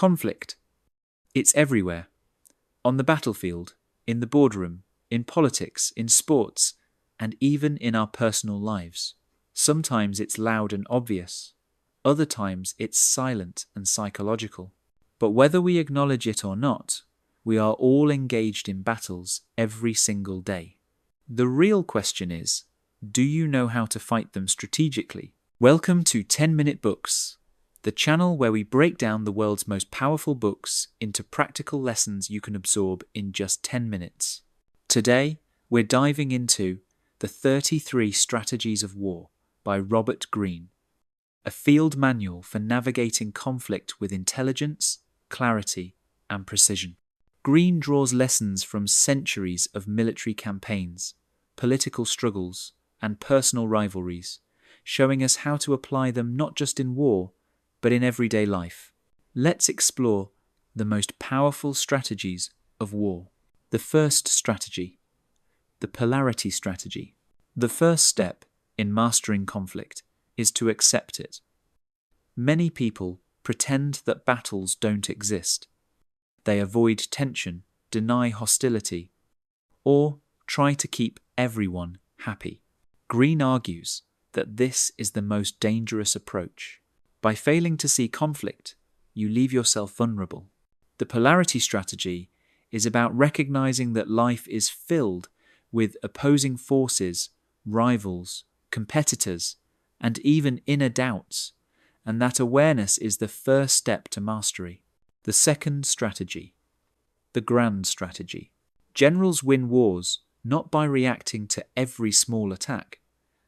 Conflict. It's everywhere. On the battlefield, in the boardroom, in politics, in sports, and even in our personal lives. Sometimes it's loud and obvious. Other times it's silent and psychological. But whether we acknowledge it or not, we are all engaged in battles every single day. The real question is, do you know how to fight them strategically? Welcome to 10-Minute Books, the channel where we break down the world's most powerful books into practical lessons you can absorb in just 10 minutes. Today, we're diving into The 33 Strategies of War by Robert Greene, a field manual for navigating conflict with intelligence, clarity, and precision. Greene draws lessons from centuries of military campaigns, political struggles, and personal rivalries, showing us how to apply them not just in war, but in everyday life. Let's explore the most powerful strategies of war. The first strategy, the polarity strategy. The first step in mastering conflict is to accept it. Many people pretend that battles don't exist. They avoid tension, deny hostility, or try to keep everyone happy. Greene argues that this is the most dangerous approach. By failing to see conflict, you leave yourself vulnerable. The polarity strategy is about recognizing that life is filled with opposing forces, rivals, competitors, and even inner doubts, and that awareness is the first step to mastery. The second strategy, the grand strategy. Generals win wars not by reacting to every small attack,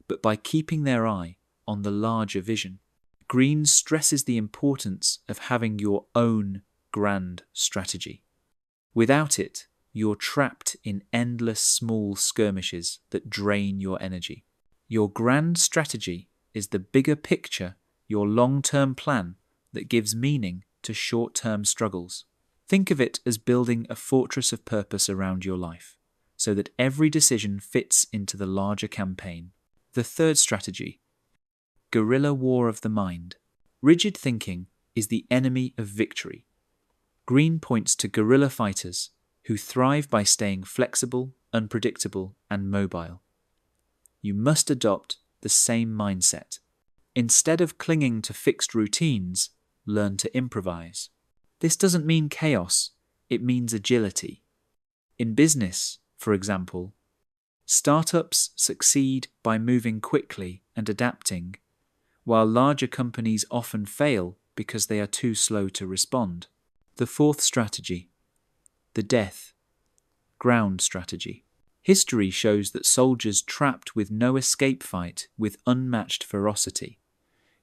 but by keeping their eye on the larger vision. Greene stresses the importance of having your own grand strategy. Without it, you're trapped in endless small skirmishes that drain your energy. Your grand strategy is the bigger picture, your long-term plan that gives meaning to short-term struggles. Think of it as building a fortress of purpose around your life, so that every decision fits into the larger campaign. The third strategy, guerrilla war of the mind. Rigid thinking is the enemy of victory. Greene points to guerrilla fighters who thrive by staying flexible, unpredictable, and mobile. You must adopt the same mindset. Instead of clinging to fixed routines, learn to improvise. This doesn't mean chaos, it means agility. In business, for example, startups succeed by moving quickly and adapting, while larger companies often fail because they are too slow to respond. The fourth strategy, the death, ground strategy. History shows that soldiers trapped with no escape fight with unmatched ferocity.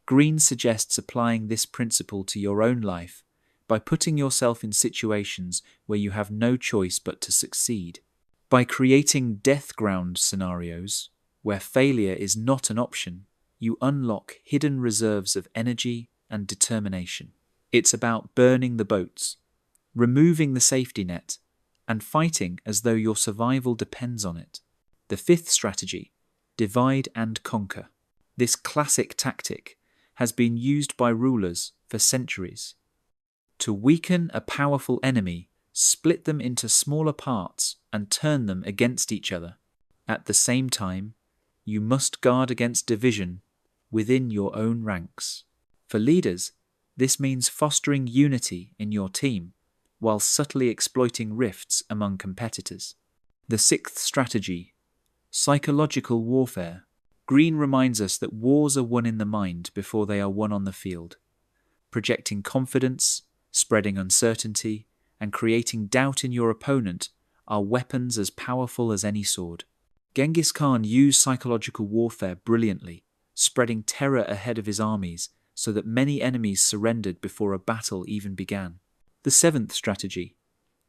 Greene suggests applying this principle to your own life by putting yourself in situations where you have no choice but to succeed. By creating death ground scenarios, where failure is not an option, you unlock hidden reserves of energy and determination. It's about burning the boats, removing the safety net, and fighting as though your survival depends on it. The fifth strategy, divide and conquer. This classic tactic has been used by rulers for centuries. To weaken a powerful enemy, split them into smaller parts and turn them against each other. At the same time, you must guard against division within your own ranks. For leaders, this means fostering unity in your team while subtly exploiting rifts among competitors. The sixth strategy, psychological warfare. Greene reminds us that wars are won in the mind before they are won on the field. Projecting confidence, spreading uncertainty, and creating doubt in your opponent are weapons as powerful as any sword. Genghis Khan used psychological warfare brilliantly, spreading terror ahead of his armies so that many enemies surrendered before a battle even began. The seventh strategy,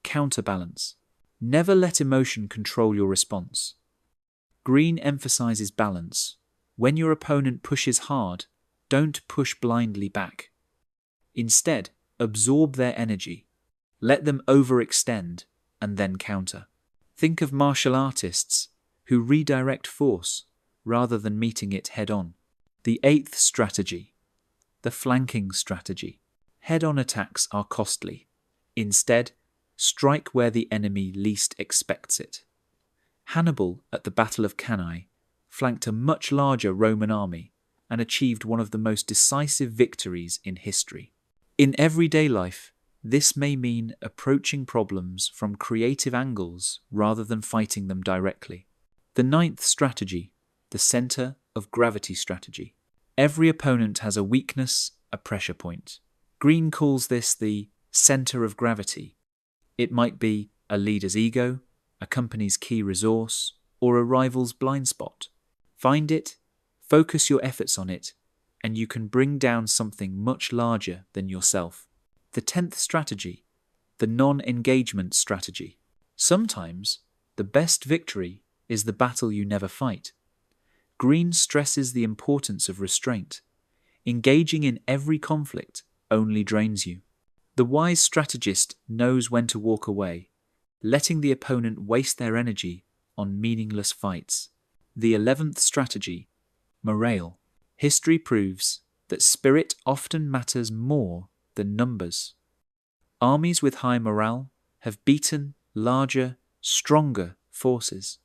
counterbalance. Never let emotion control your response. Greene emphasizes balance. When your opponent pushes hard, don't push blindly back. Instead, absorb their energy. Let them overextend and then counter. Think of martial artists who redirect force rather than meeting it head-on. The eighth strategy, the flanking strategy. Head-on attacks are costly. Instead, strike where the enemy least expects it. Hannibal, at the Battle of Cannae, flanked a much larger Roman army and achieved one of the most decisive victories in history. In everyday life, this may mean approaching problems from creative angles rather than fighting them directly. The ninth strategy, the center of gravity strategy. Every opponent has a weakness, a pressure point. Greene calls this the center of gravity. It might be a leader's ego, a company's key resource, or a rival's blind spot. Find it, focus your efforts on it, and you can bring down something much larger than yourself. The 10th strategy, the non-engagement strategy. Sometimes, the best victory is the battle you never fight. Greene stresses the importance of restraint. Engaging in every conflict only drains you. The wise strategist knows when to walk away, letting the opponent waste their energy on meaningless fights. The 11th strategy, morale. History proves that spirit often matters more than numbers. Armies with high morale have beaten larger, stronger forces.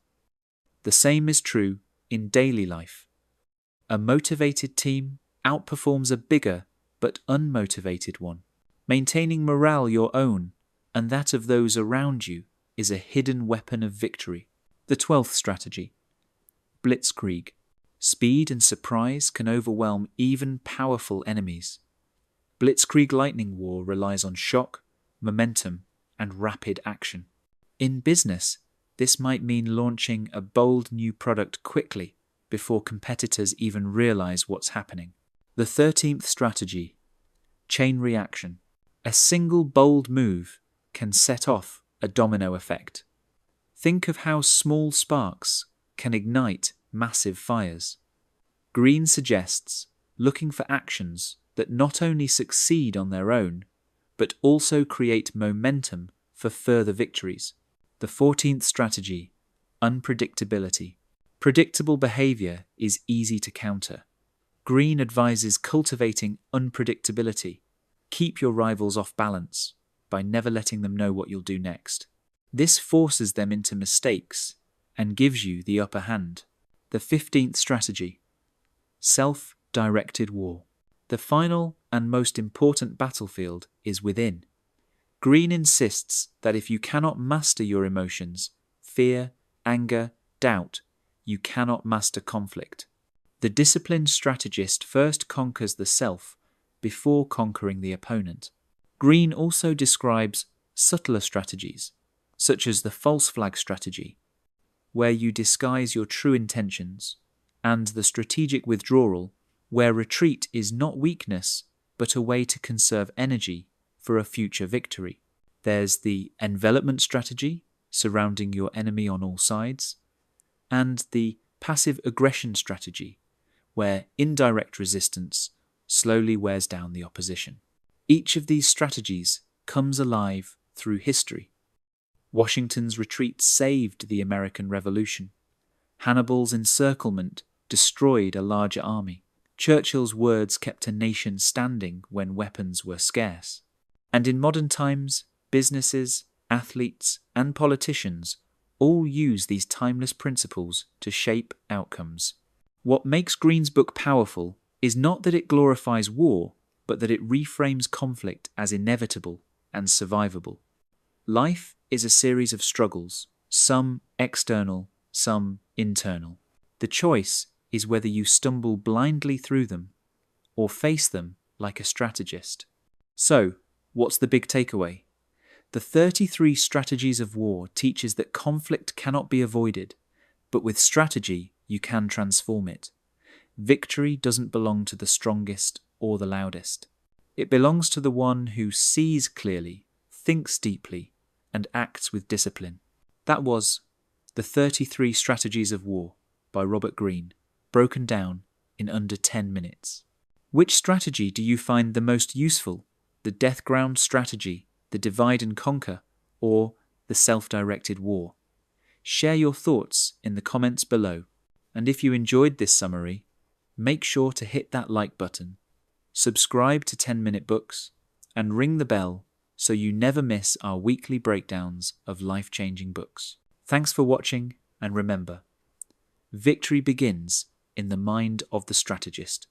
The same is true in daily life. A motivated team outperforms a bigger but unmotivated one. Maintaining morale your own and that of those around you is a hidden weapon of victory. The 12th strategy, blitzkrieg. Speed and surprise can overwhelm even powerful enemies. Blitzkrieg lightning war relies on shock, momentum, and rapid action. In business, this might mean launching a bold new product quickly before competitors even realize what's happening. The 13th strategy, chain reaction. A single bold move can set off a domino effect. Think of how small sparks can ignite massive fires. Greene suggests looking for actions that not only succeed on their own, but also create momentum for further victories. The 14th strategy, unpredictability. Predictable behavior is easy to counter. Greene advises cultivating unpredictability. Keep your rivals off balance by never letting them know what you'll do next. This forces them into mistakes and gives you the upper hand. The 15th strategy, self-directed war. The final and most important battlefield is within. Greene insists that if you cannot master your emotions, fear, anger, doubt, you cannot master conflict. The disciplined strategist first conquers the self before conquering the opponent. Greene also describes subtler strategies, such as the false flag strategy, where you disguise your true intentions, and the strategic withdrawal, where retreat is not weakness, but a way to conserve energy for a future victory. There's the envelopment strategy, surrounding your enemy on all sides, and the passive aggression strategy, where indirect resistance slowly wears down the opposition. Each of these strategies comes alive through history. Washington's retreat saved the American Revolution. Hannibal's encirclement destroyed a larger army. Churchill's words kept a nation standing when weapons were scarce. And in modern times, businesses, athletes, and politicians all use these timeless principles to shape outcomes. What makes Greene's book powerful is not that it glorifies war, but that it reframes conflict as inevitable and survivable. Life is a series of struggles, some external, some internal. The choice is whether you stumble blindly through them or face them like a strategist. So, what's the big takeaway? The 33 Strategies of War teaches that conflict cannot be avoided, but with strategy you can transform it. Victory doesn't belong to the strongest or the loudest. It belongs to the one who sees clearly, thinks deeply, and acts with discipline. That was The 33 Strategies of War by Robert Greene, broken down in under 10 minutes. Which strategy do you find the most useful? The death ground strategy, the divide and conquer, or the self-directed war? Share your thoughts in the comments below. And if you enjoyed this summary, make sure to hit that like button, subscribe to 10 Minute Books, and ring the bell so you never miss our weekly breakdowns of life-changing books. Thanks for watching, and remember, victory begins in the mind of the strategist.